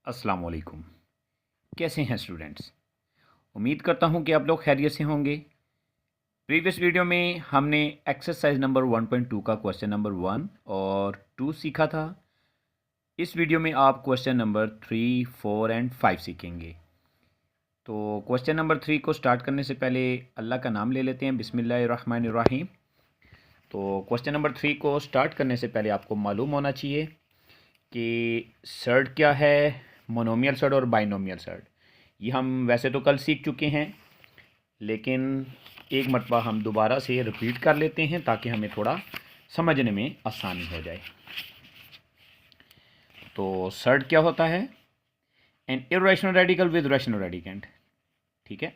अस्सलाम वालेकुम। कैसे हैं स्टूडेंट्स? उम्मीद करता हूं कि आप लोग खैरियत से होंगे। प्रीवियस वीडियो में हमने एक्सरसाइज नंबर 1.2 का क्वेश्चन नंबर 1 और 2 सीखा था। इस वीडियो में आप क्वेश्चन नंबर 3, 4 एंड 5 सीखेंगे। तो क्वेश्चन नंबर 3 को स्टार्ट करने से पहले अल्लाह का नाम ले लेते हैं, बिस्मिल्लाहिर्रहमानिर्रहीम। तो क्वेश्चन नंबर 3 को स्टार्ट करने से पहले आपको मालूम होना चाहिए कि सर्ड क्या है, मोनोमियल सर्ड और बाइनोमियल सर्ड। ये हम वैसे तो कल सीख चुके हैं, लेकिन एक मरतबा हम दोबारा से रिपीट कर लेते हैं ताकि हमें थोड़ा समझने में आसानी हो जाए। तो सर्ड क्या होता है? N irrational radical with rational radicand. ठीक है,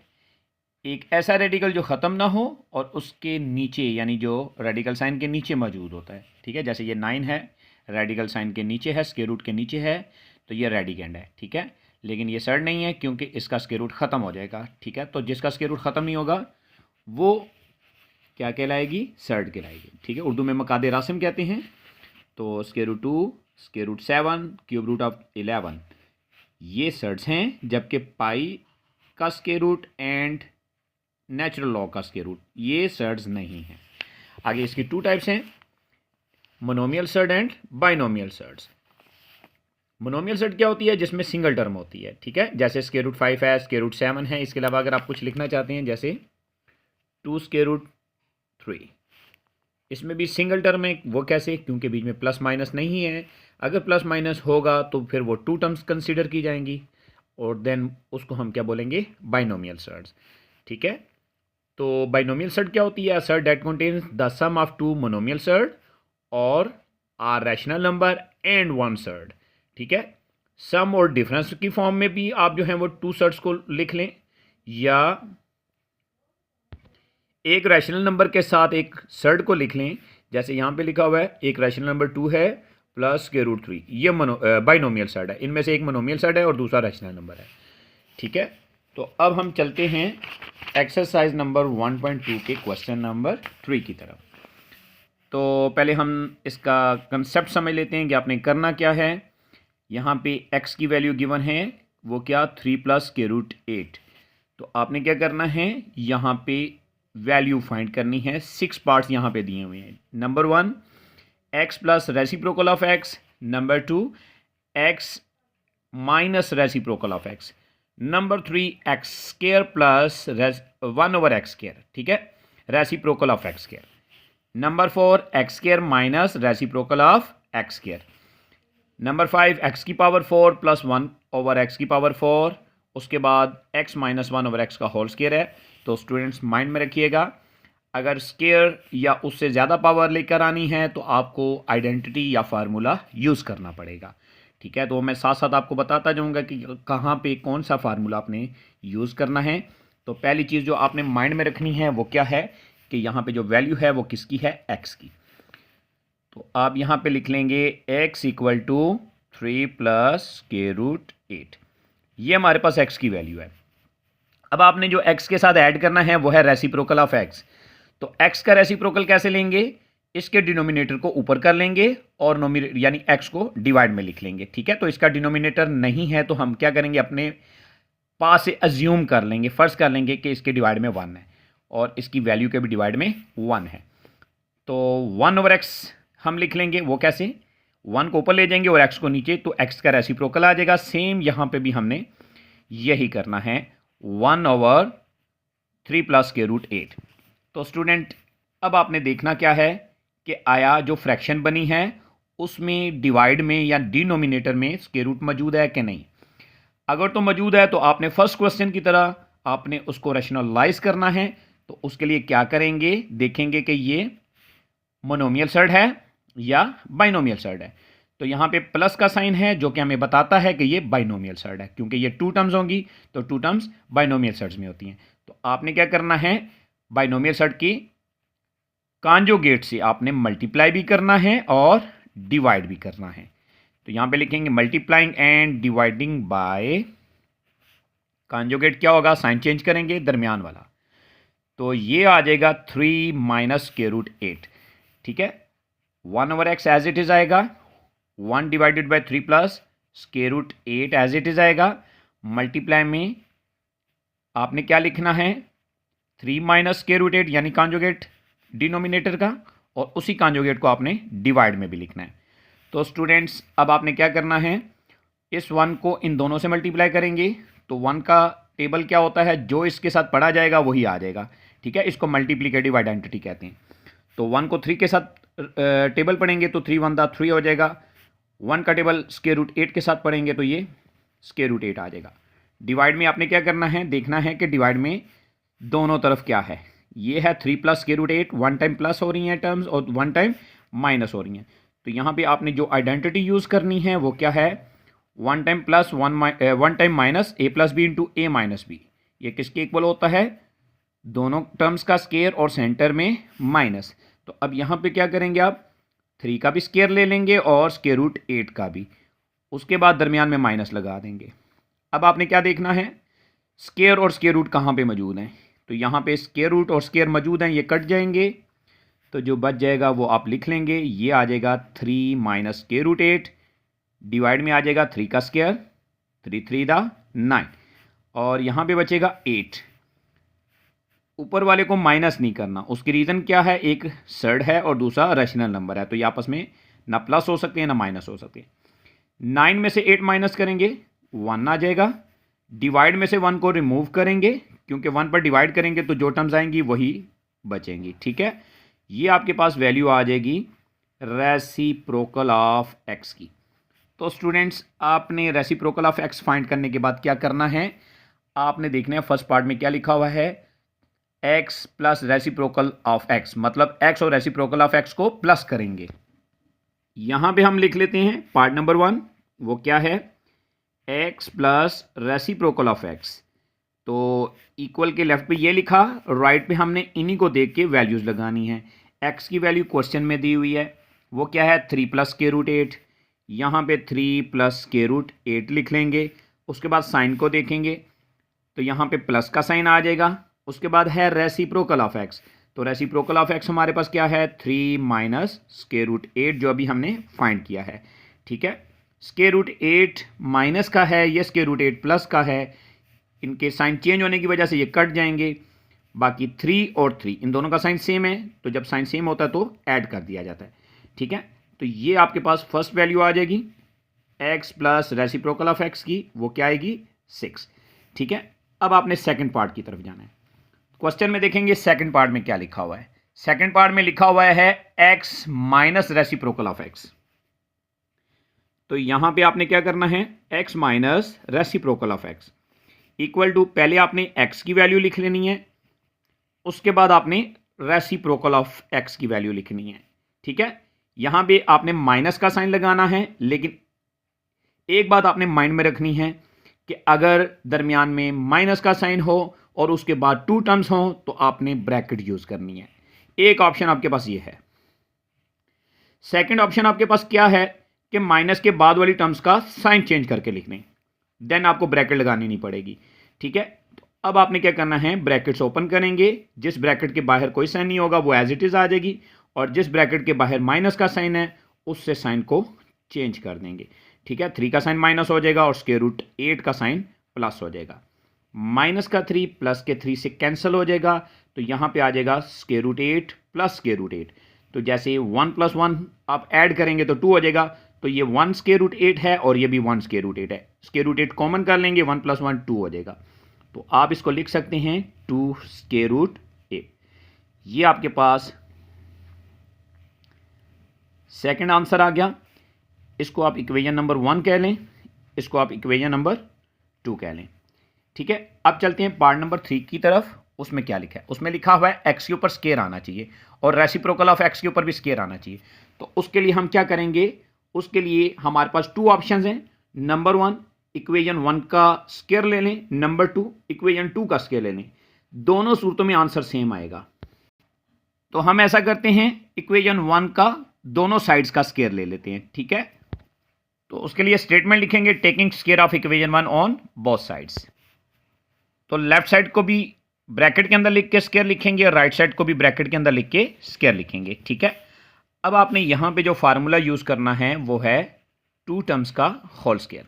एक ऐसा रेडिकल जो ख़त्म ना हो और उसके नीचे, यानी जो रेडिकल साइन के नीचे मौजूद होता है। ठीक है, जैसे ये 9 है, रेडिकल साइन के नीचे है, स्क्वायर रूट के नीचे है, तो ये रेडिकेंड है। ठीक है, लेकिन ये सर्ड नहीं है क्योंकि इसका स्क्वायर रूट ख़त्म हो जाएगा। ठीक है, तो जिसका स्क्वायर रूट ख़त्म नहीं होगा वो क्या कहलाएगी? सर्ड कहलाएगी। ठीक है, उर्दू में मकादे रासिम कहते हैं। तो square root 2, square root 7, cube root of 11, ये सर्ड्स हैं, जबकि पाई का square root and natural log का स्क्वायर रूट ये सर्ड्स नहीं हैं। आगे इसकी 2 टाइप्स हैं, monomial surd and binomial surds. Monomial surd क्या होती है? जिसमें सिंगल टर्म होती है। ठीक है, जैसे स्क्वायर रूट 5 है, स्क्वायर रूट 7 है। इसके अलावा अगर आप कुछ लिखना चाहते हैं जैसे 2 स्क्वायर रूट 3, इसमें भी सिंगल टर्म है। वो कैसे? क्योंकि बीच में प्लस माइनस नहीं है। अगर प्लस माइनस होगा तो फिर वो 2 टर्म्स कंसिडर की जाएंगी और देन उसको हम क्या बोलेंगे? Binomial surds. ठीक है, तो बाइनोमियल सर्ड क्या होती है? Surd that contains the sum of 2 monomial surd और or rational number and 1 surd. ठीक है, सम और डिफरेंस की फॉर्म में भी आप जो है वो 2 सर्ड्स को लिख लें, या एक रैशनल नंबर के साथ एक सर्ड को लिख लें। जैसे यहाँ पे लिखा हुआ है एक रैशनल नंबर 2 है प्लस स्क्वायर रूट 3, ये बाइनोमियल सर्ड है। इनमें से एक मोनोमियल सर्ड है और दूसरा रैशनल नंबर है। ठीक है, तो अब हम चलते हैं एक्सरसाइज नंबर 1.2 के क्वेश्चन नंबर 3 की तरफ। तो पहले हम इसका कंसेप्ट समझ लेते हैं कि आपने करना क्या है। यहाँ पे x की वैल्यू गिवन है, वो क्या? 3 प्लस स्क्वायर रूट 8। तो आपने क्या करना है? यहाँ पे वैल्यू फाइंड करनी है। 6 पार्ट्स यहाँ पे दिए हुए हैं। Number 1 x plus reciprocal of x, number 2 x minus reciprocal of x, number 3 x square plus 1 over x square. ठीक है, reciprocal of x square. Number 4 x square minus reciprocal of x square. Number 5 x की power 4 plus 1 over x की power 4। उसके बाद x minus 1 over x का whole square है। तो students mind में रखिएगा, अगर स्क्वायर या उससे ज़्यादा पावर लेकर आनी है तो आपको आइडेंटिटी या फार्मूला यूज़ करना पड़ेगा। ठीक है, तो मैं साथ साथ आपको बताता जाऊंगा कि कहाँ पे कौन सा फार्मूला आपने यूज़ करना है। तो पहली चीज़ जो आपने माइंड में रखनी है वो क्या है कि यहाँ पे जो वैल्यू है वो किसकी है? x की। तो आप यहाँ पे लिख लेंगे x equal to 3 plus square root 8। ये हमारे पास x की वैल्यू है। अब आपने जो x के साथ ऐड करना है वो है रेसिप्रोकल ऑफ x। तो x का रेसिप्रोकल कैसे लेंगे? इसके डिनोमिनेटर को ऊपर कर लेंगे और नोमिनेटर यानी x को डिवाइड में लिख लेंगे। ठीक है, तो इसका डिनोमिनेटर नहीं है तो हम क्या करेंगे? अपने पास से अज्यूम कर लेंगे, फर्ज कर लेंगे कि इसके डिवाइड में 1 है और इसकी वैल्यू के भी डिवाइड में 1 है। तो 1 ओवर x हम लिख लेंगे। वो कैसे? 1 को ऊपर ले जाएंगे और x को नीचे, तो x का रेसिप्रोकल आ जाएगा। सेम यहाँ पे भी हमने यही करना है, 1 ओवर 3 प्लस स्क्वायर रूट 8। तो स्टूडेंट अब आपने देखना क्या है कि आया जो फ्रैक्शन बनी है उसमें डिवाइड में या डिनोमिनेटर में स्क्वायर रूट मौजूद है कि नहीं। अगर तो मौजूद है तो आपने फर्स्ट क्वेश्चन की तरह आपने उसको रैशनलाइज करना है। तो उसके लिए क्या करेंगे? देखेंगे कि ये मोनोमियल सर्ड है या बाइनोमियल सर्ड है। तो यहाँ पे प्लस का साइन है जो कि हमें बताता है कि ये बाइनोमियल सर्ड है, क्योंकि ये 2 टर्म्स होंगी तो 2 टर्म्स बाइनोमियल सर्ड्स में होती हैं। तो आपने क्या करना है? बाइनोमियल सर्ड की कॉन्जुगेट से आपने मल्टीप्लाई भी करना है और डिवाइड भी करना है। तो यहां पे लिखेंगे multiplying and dividing by, conjugate क्या होगा? साइन चेंज करेंगे दरमियान वाला। तो ये आ जाएगा 3 माइनस स्क्वायर रूट 8। ठीक है, 1 over x as it is आएगा, 1 divided by 3 plus square root 8 as it is आएगा, मल्टीप्लाई में आपने क्या लिखना है 3 माइनस स्क्वायर रूट 8 यानी कॉन्जुगेट डिनोमिनेटर का, और उसी कॉन्जुगेट को आपने डिवाइड में भी लिखना है। तो स्टूडेंट्स अब आपने क्या करना है, इस 1 को इन दोनों से मल्टीप्लाई करेंगे तो 1 का टेबल क्या होता है, जो इसके साथ पढ़ा जाएगा वही आ जाएगा, ठीक है। इसको मल्टीप्लिकेटिव आइडेंटिटी कहते हैं। तो 1 को 3 के साथ टेबल पढ़ेंगे तो 3 1 3 हो जाएगा। 1 का टेबल स्क्वायर रूट 8 के साथ पढ़ेंगे तो ये स्क्वायर रूट 8 आ जाएगा। डिवाइड में आपने क्या करना है, देखना है कि डिवाइड में दोनों तरफ क्या है। ये है 3 plus square root 8, 1 time plus हो रही हैं टर्म्स और 1 टाइम माइनस हो रही हैं। तो यहाँ पे आपने जो आइडेंटिटी यूज़ करनी है वो क्या है, 1 time plus 1 time minus A plus b into a minus B. ये किसके इक्वल होता है, दोनों टर्म्स का स्क्वायर और सेंटर में माइनस। तो अब यहाँ पे क्या करेंगे आप, 3 का भी स्क्वायर ले लेंगे और स्क्वायर रूट 8 का भी, उसके बाद दरमियान में माइनस लगा देंगे। अब आपने क्या देखना है, स्क्वायर और स्क्वायर रूट कहाँ पे मौजूद हैं। तो यहाँ पे स्क्वायर रूट और स्क्वायर मौजूद हैं, ये कट जाएंगे तो जो बच जाएगा वो आप लिख लेंगे। ये आ जाएगा 3 माइनस स्क्वायर रूट 8, डिवाइड में आ जाएगा 3 का स्क्वायर, 3 3 दा 9, और यहाँ पे बचेगा 8। ऊपर वाले को माइनस नहीं करना, उसकी रीज़न क्या है, एक सर्ड है और दूसरा रैशनल नंबर है, तो ये आपस में ना प्लस हो सकते हैं ना माइनस हो सकते हैं। 9 में से 8 माइनस करेंगे 1 आ जाएगा। डिवाइड में से 1 को रिमूव करेंगे, क्योंकि 1 पर डिवाइड करेंगे तो जो टर्म्स आएंगी वही बचेंगी, ठीक है। ये आपके पास वैल्यू आ जाएगी रेसिप्रोकल ऑफ एक्स की। तो स्टूडेंट्स आपने रेसिप्रोकल ऑफ एक्स फाइंड करने के बाद क्या करना है, आपने देखना है फर्स्ट पार्ट में क्या लिखा हुआ है, x plus reciprocal of x, मतलब एक्स और रेसिप्रोकल ऑफ एक्स को प्लस करेंगे। यहां पे हम लिख लेते हैं पार्ट नंबर 1, वो क्या है, x plus reciprocal of x. तो इक्वल के लेफ्ट पे ये लिखा, राइट पे हमने इन्हीं को देख के वैल्यूज लगानी है। एक्स की वैल्यू क्वेश्चन में दी हुई है, वो क्या है 3 प्लस स्क्वायर रूट 8, यहाँ पे 3 प्लस स्क्वायर रूट 8 लिख लेंगे। उसके बाद साइन को देखेंगे तो यहाँ पे प्लस का साइन आ जाएगा। उसके बाद है रेसिप्रोकल ऑफ एक्स, तो रेसिप्रोकल ऑफ एक्स हमारे पास क्या है 3 माइनस स्क्वायर रूट 8 जो अभी हमने फाइंड किया है, ठीक है। स्क्वायर रूट 8 माइनस का है, ये स्क्वायर रूट 8 प्लस का है, इनके साइन चेंज होने की वजह से ये कट जाएंगे। बाकी 3 और 3 इन दोनों का साइन सेम है, तो जब साइन सेम होता है तो ऐड कर दिया जाता है, ठीक है। तो ये आपके पास फर्स्ट वैल्यू आ जाएगी x plus reciprocal of x की, वो क्या आएगी 6, ठीक है। अब आपने सेकंड पार्ट की तरफ जाना है। क्वेश्चन में देखेंगे सेकंड पार्ट में क्या लिखा हुआ है। सेकंड पार्ट में लिखा हुआ है x minus reciprocal of x. तो यहां पे आपने क्या करना है, x minus reciprocal of x equal to, पहले आपने एक्स की वैल्यू लिख लेनी है, उसके बाद आपने रेसिप्रोकल ऑफ एक्स की वैल्यू लिखनी है, ठीक है। यहां पे आपने माइनस का साइन लगाना है, लेकिन एक बात आपने माइंड में रखनी है कि अगर दरमियान में माइनस का साइन हो और उसके बाद 2 टर्म्स हो तो आपने ब्रैकेट यूज करनी है। एक ऑप्शन आपके पास ये है। सेकंड ऑप्शन आपके पास क्या है कि माइनस के बाद वाली टर्म्स का साइन चेंज करके लिखने, देन आपको ब्रैकेट लगानी नहीं पड़ेगी, ठीक है। तो अब आपने क्या करना है, ब्रैकेट्स ओपन करेंगे, जिस ब्रैकेट के बाहर कोई साइन नहीं होगा वो एज इट इज आ जाएगी, और जिस ब्रैकेट के बाहर माइनस का साइन है उससे साइन को चेंज कर देंगे, ठीक है। 3 का साइन माइनस हो जाएगा और स्क्वायर रूट 8 का साइन प्लस हो जाएगा। माइनस का 3 प्लस के 3 से कैंसिल हो जाएगा, तो यहाँ पे आ जाएगा square root 8 plus square root 8। तो जैसे 1 + 1 आप ऐड करेंगे तो 2 हो जाएगा, तो ये 1 स्क्वायर रूट 8 है और ये भी 1 स्क्वायर रूट 8 है। स्क्वायर रूट 8 कॉमन कर लेंगे, 1 + 1 2 हो जाएगा, तो आप इसको लिख सकते हैं 2 स्क्वायर रूट 8। ये आपके पास सेकंड आंसर आ गया। इसको आप इक्वेशन नंबर 1 कह लें, इसको आप इक्वेशन नंबर 2 कह लें, ठीक है। अब चलते हैं पार्ट नंबर 3 की तरफ। उसमें क्या लिखा है, उसमें लिखा हुआ है एक्स के ऊपर स्क्वायर आना चाहिए और रेसिप्रोकल ऑफ एक्स के ऊपर भी स्क्वायर आना चाहिए। तो उसके लिए हम क्या करेंगे, उसके लिए हमारे पास 2 ऑप्शंस हैं। नंबर 1 इक्वेशन 1 का स्क्वायर ले लें, नंबर 2 इक्वेशन 2 का स्क्वायर ले लें। दोनों सूरतों में आंसर सेम आएगा, तो हम ऐसा करते हैं इक्वेशन 1 का दोनों साइड्स का स्क्वायर ले लेते हैं, ठीक है। तो उसके लिए स्टेटमेंट लिखेंगे taking square of equation 1 on both sides. तो लेफ्ट साइड को भी ब्रैकेट के अंदर लिख के स्क्वायर लिखेंगे और राइट साइड को भी ब्रैकेट के अंदर लिख के स्क्वायर लिखेंगे, ठीक है। अब आपने यहां पे जो फार्मूला यूज करना है वो है टू टर्म्स का होल स्क्वायर।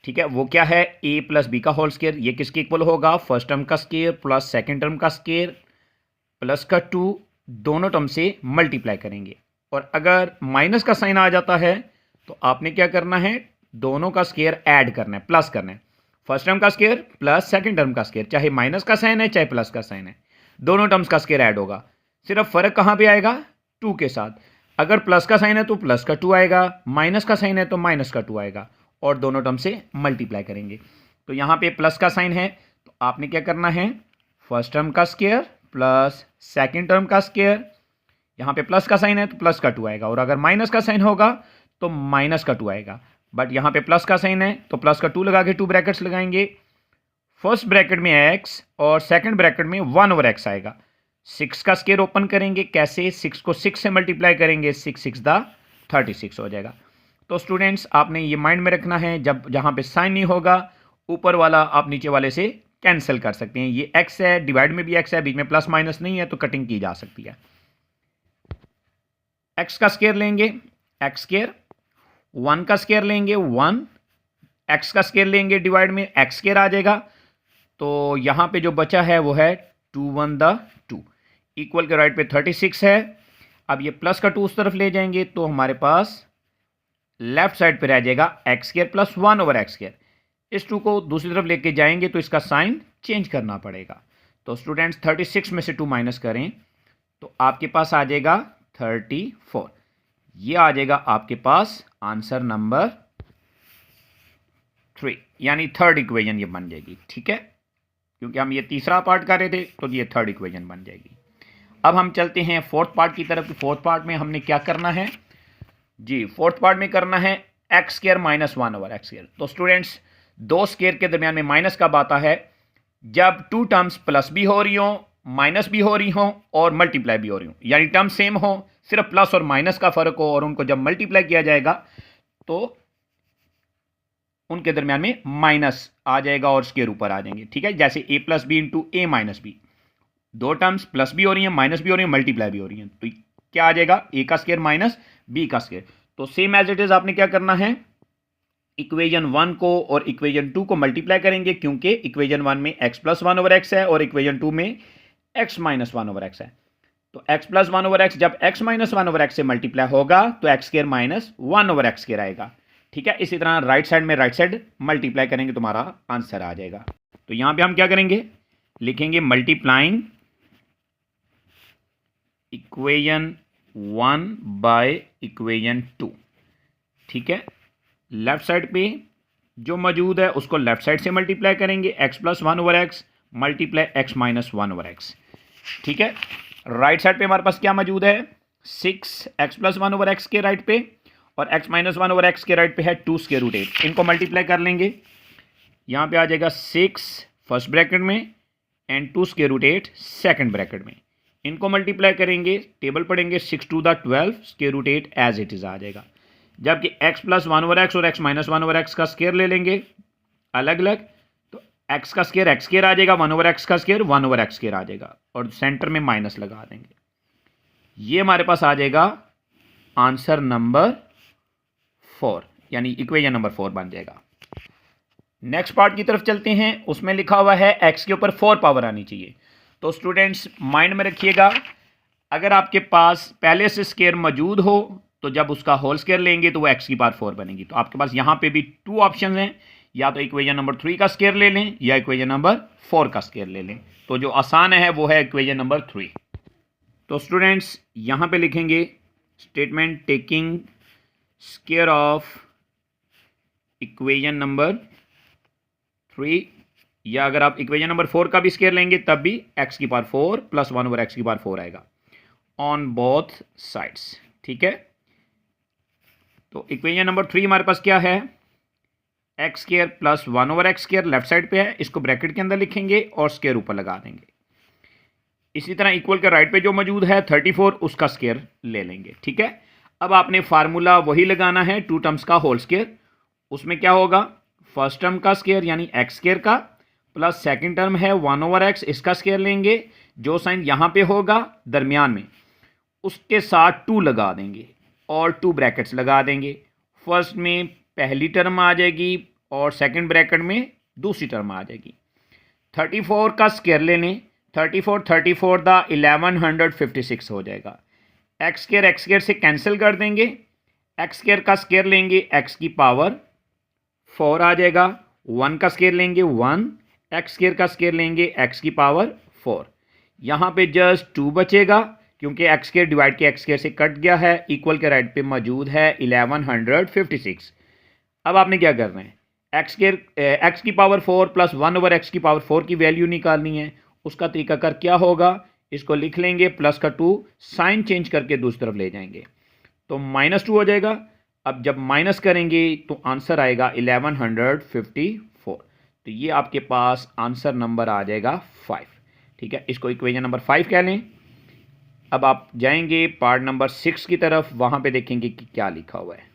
ठीक है, वो क्या है, a प्लस बी का होल स्क्वायर। ये किसके इक्वल होगा, फर्स्ट टर्म का स्क्वायर प्लस सेकंड टर्म का स्क्वायर प्लस का 2, दोनों टर्म से मल्टीप्लाई करेंगे। और अगर माइनस का साइन आ जाता है तो आपने क्या करना है, दोनों का स्क्वायर ऐड करना है, प्लस करना है। फर्स्ट टर्म का स्क्वायर प्लस सेकंड टर्म का स्क्वायर, चाहे माइनस का साइन है चाहे प्लस का साइन है, दोनों टर्म्स का स्क्वायर ऐड होगा। सिर्फ फर्क कहाँ पे आएगा, 2 के साथ। अगर प्लस का साइन है तो प्लस का 2 आएगा, माइनस का साइन है तो माइनस का 2 आएगा, और दोनों टर्म से मल्टीप्लाई करेंगे। तो यहाँ पे प्लस का साइन है तो आपने क्या करना है, फर्स्ट टर्म का स्क्वायर प्लस सेकंड टर्म का स्क्वायर। यहाँ पे प्लस का साइन है तो प्लस का 2 आएगा, और अगर माइनस का साइन होगा तो माइनस का 2 आएगा। बट यहाँ पे प्लस का साइन है तो प्लस का 2 लगा के 2 ब्रैकेट्स लगाएंगे। फर्स्ट ब्रैकेट में x और सेकंड ब्रैकेट में 1/x आएगा। 6 का स्क्वायर ओपन करेंगे, कैसे, 6 को 6 से मल्टीप्लाई करेंगे, 6 6 36 हो जाएगा। तो स्टूडेंट्स आपने ये माइंड में रखना है, जब जहाँ पे साइन नहीं होगा ऊपर वाला आप नीचे वाले से कैंसिल कर सकते हैं। ये x है, डिवाइड में भी x है, बीच में प्लस माइनस नहीं है तो कटिंग की जा सकती है। x का स्क्वायर लेंगे, x स्क्वायर, 1 का स्क्वायर लेंगे 1, x का स्क्वायर लेंगे डिवाइड में x स्क्वायर आ जाएगा। तो यहाँ पे जो बचा है वो है 2 1 2, इक्वल के राइट पे 36 है। अब ये प्लस का 2 उस तरफ ले जाएंगे तो हमारे पास लेफ्ट साइड पे रह जाएगा x square plus 1/x square. इस 2 को दूसरी तरफ लेके जाएंगे तो इसका साइन चेंज करना पड़ेगा। तो स्टूडेंट्स 36 में से 2 माइनस करें तो आपके पास आ जाएगा 34। ये आ जाएगा आपके पास आंसर नंबर 3, यानी थर्ड इक्वेशन ये बन जाएगी। ठीक है, क्योंकि हम ये तीसरा पार्ट कर रहे थे तो ये थर्ड इक्वेशन बन जाएगी। अब हम चलते हैं फोर्थ पार्ट की तरफ। फोर्थ पार्ट में हमने क्या करना है जी, फोर्थ पार्ट में करना है x square minus 1/x square. तो स्टूडेंट्स दो स्क्वायर के दरमियान में माइनस कब आता है, जब 2 टर्म्स प्लस भी हो रही हो, माइनस भी हो रही हो और मल्टीप्लाई भी हो रही हो, यानी टर्म सेम हो, सिर्फ प्लस और माइनस का फर्क हो, और उनको जब मल्टीप्लाई किया जाएगा तो उनके दरमियान में माइनस आ जाएगा और स्क्वायर ऊपर आ जाएंगे। ठीक है, जैसे a plus b into a minus b, दो टर्म्स प्लस भी हो रही हैं, माइनस भी हो रही हैं, मल्टीप्लाई भी हो रही हैं, तो क्या आ जाएगा, a का स्क्वायर माइनस b का स्क्वायर। तो सेम एज इट इज आपने क्या करना है, इक्वेशन 1 को और इक्वेशन 2 को मल्टीप्लाई करेंगे, क्योंकि इक्वेशन 1 में x प्लस 1/x है और इक्वेशन 2 में x माइनस 1/x है। तो x प्लस 1/x जब x माइनस 1/x से मल्टीप्लाई होगा तो x square minus 1/x square आएगा। ठीक है, इसी तरह राइट साइड में राइट साइड मल्टीप्लाई करेंगे तुम्हारा आंसर आ जाएगा। तो यहां पे हम क्या करेंगे, लिखेंगे मल्टीप्लाइंग इक्वेशन 1 बाय इक्वेशन 2। ठीक है, लेफ्ट साइड पे जो मौजूद है उसको लेफ्ट साइड से मल्टीप्लाई करेंगे, x plus 1/x multiply x minus 1/x। ठीक है, राइट साइड पे हमारे पास क्या मौजूद है, 6x प्लस 1/x के राइट पे, और x माइनस 1/x के राइट पे है 2 स्क्वायर रूट 8। इनको मल्टीप्लाई कर लेंगे, यहाँ पे आ जाएगा 6 फर्स्ट ब्रैकेट में and 2 square root 8 second bracket में। इनको मल्टीप्लाई करेंगे, टेबल पढ़ेंगे, 6 2 12 square root 8 as it is आ जाएगा। जबकि x प्लस 1/x और x माइनस 1/x का स्क्वायर ले लेंगे अलग अलग, तो x का स्क्वायर x स्क्वायर आ जाएगा, 1/x का स्क्वायर 1/x स्क्वायर आ जाएगा, और सेंटर में माइनस लगा देंगे। ये हमारे पास आ जाएगा आंसर नंबर 4, यानी इक्वेशन नंबर 4 बन जाएगा। नेक्स्ट पार्ट की तरफ चलते हैं, उसमें लिखा हुआ है x के ऊपर 4 पावर आनी चाहिए। तो स्टूडेंट्स माइंड में रखिएगा, अगर आपके पास पहले से स्क्वायर मौजूद हो तो जब उसका होल स्क्वायर लेंगे तो वो x की पावर 4 बनेगी। तो आपके पास यहाँ पे भी 2 ऑप्शन हैं, या तो इक्वेशन नंबर 3 का स्क्वायर ले लें या इक्वेशन नंबर 4 का स्क्वायर ले लें। तो जो आसान है वो है इक्वेशन नंबर 3। तो स्टूडेंट्स यहाँ पे लिखेंगे statement taking square of equation number 3, या अगर आप इक्वेशन नंबर 4 का भी स्क्वायर लेंगे तब भी x की पावर 4 प्लस 1/x की पावर 4 आएगा ऑन बोथ साइड्स। ठीक है, तो इक्वेशन नंबर 3 हमारे पास क्या है, x square plus 1/x square left side पे है, इसको ब्रैकेट के अंदर लिखेंगे और स्क्वायर ऊपर लगा देंगे। इसी तरह इक्वल के राइट पे जो मौजूद है 34, उसका स्क्वायर ले लेंगे। ठीक है, अब आपने फार्मूला वही लगाना है 2 टर्म्स का होल स्क्वायर। उसमें क्या होगा, फर्स्ट टर्म का स्क्वायर यानी x स्क्वायर का, प्लस सेकंड टर्म है 1/x, इसका स्क्वायर लेंगे, जो साइन यहाँ पे होगा दरमियान में उसके साथ 2 लगा देंगे और 2 ब्रैकेट्स लगा देंगे। फर्स्ट में पहली टर्म आ जाएगी और सेकंड ब्रैकेट में दूसरी टर्म आ जाएगी। 34 का स्क्वायर ले लें, 34 द 1156 हो जाएगा। एक्स स्क्वायर से कैंसिल कर देंगे, एक्स स्क्वायर का स्क्वायर लेंगे एक्स की पावर 4 आ जाएगा। 1 का स्क्वायर लेंगे 1, एक्स स्क्वायर का स्क्वायर लेंगे एक्स की पावर 4। यहाँ पे जस्ट 2 बचेगा क्योंकि एक्स स्क्वायर डिवाइड के एक्स स्क्वायर से कट गया है। इक्वल के राइट पे मौजूद है 1156। अब आपने क्या करना है, एक्स की पावर 4 प्लस 1/x की पावर 4 की वैल्यू निकालनी है। उसका तरीका कर क्या होगा, इसको लिख लेंगे प्लस का 2, साइन चेंज करके दूसरी तरफ ले जाएंगे तो -2 हो जाएगा। अब जब माइनस करेंगे तो आंसर आएगा 1154। तो ये आपके पास आंसर नंबर आ जाएगा 5। ठीक है, इसको इक्वेशन नंबर 5 कह लें। अब आप जाएंगे पार्ट नंबर 6 की तरफ, वहाँ पे देखेंगे कि क्या लिखा हुआ है।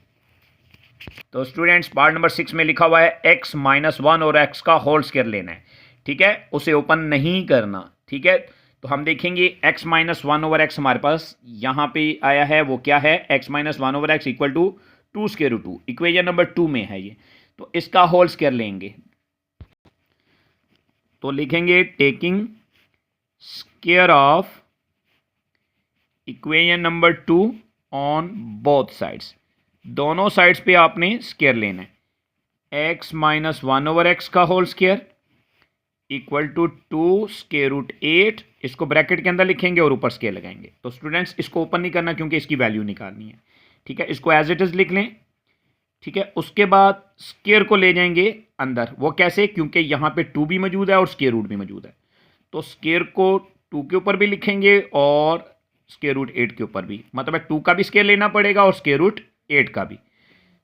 तो स्टूडेंट्स पार्ट नंबर 6 में लिखा हुआ है x - 1 और x का होल स्क्वायर लेना है। ठीक है, उसे ओपन नहीं करना। ठीक है, तो हम देखेंगे x - 1/x हमारे पास यहाँ पे आया है, वो क्या है, x - 1/x equal to 2√2। Equation number 2 में है ये, तो इसका होल स्क्वायर लेंगे तो लिखेंगे taking square of equation number 2 on both sides. दोनों साइड्स पे आपने स्क्वायर लेना है। x - 1/x का होल स्क्वायर इक्वल टू 2√8, इसको ब्रैकेट के अंदर लिखेंगे और ऊपर स्क्वायर लगाएंगे। तो स्टूडेंट्स इसको ओपन नहीं करना क्योंकि इसकी वैल्यू निकालनी है। ठीक है, इसको एज इट इज लिख लें। ठीक है, उसके बाद स्क्वायर को ले जाएंगे अंदर। वो कैसे, क्योंकि यहाँ पे 2 भी मौजूद है और स्क्वायर रूट भी मौजूद है, तो स्क्वायर को 2 के ऊपर भी लिखेंगे और स्क्वायर रूट 8 के ऊपर भी, मतलब 2 का भी स्क्वायर लेना पड़ेगा और स्क्वायर रूट 8 का भी।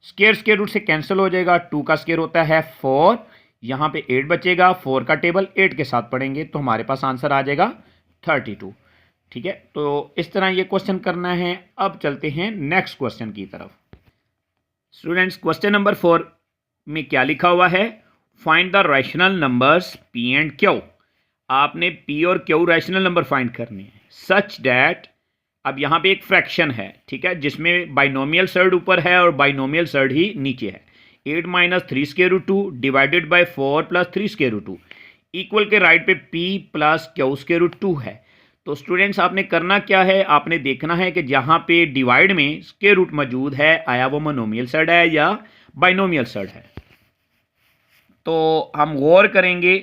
स्क्वायर रूट से कैंसिल हो जाएगा, 2 का स्क्वायर होता है 4, यहाँ पे 8 बचेगा, 4 का टेबल 8 के साथ पढ़ेंगे तो हमारे पास आंसर आ जाएगा 32। ठीक है, तो इस तरह ये क्वेश्चन करना है। अब चलते हैं नेक्स्ट क्वेश्चन की तरफ। स्टूडेंट्स क्वेश्चन नंबर 4 में क्या लिखा हुआ है, find the rational numbers p and q। आपने p और q रैशनल नंबर फाइंड करने हैं सच डैट, अब यहाँ पे एक फ्रैक्शन है, ठीक है, जिसमें बाइनोमियल सर्ड ऊपर है और बाइनोमियल सर्ड ही नीचे है। 8 - 3√2 डिवाइडेड बाय 4 + 3√2 इक्वल के राइट पे p + q√2 है। तो स्टूडेंट्स आपने करना क्या है, आपने देखना है कि जहाँ पे डिवाइड में स्क्वायर रूट मौजूद है, आया वो मोनोमियल सर्ड है या बाइनोमियल सर्ड है। तो हम गौर करेंगे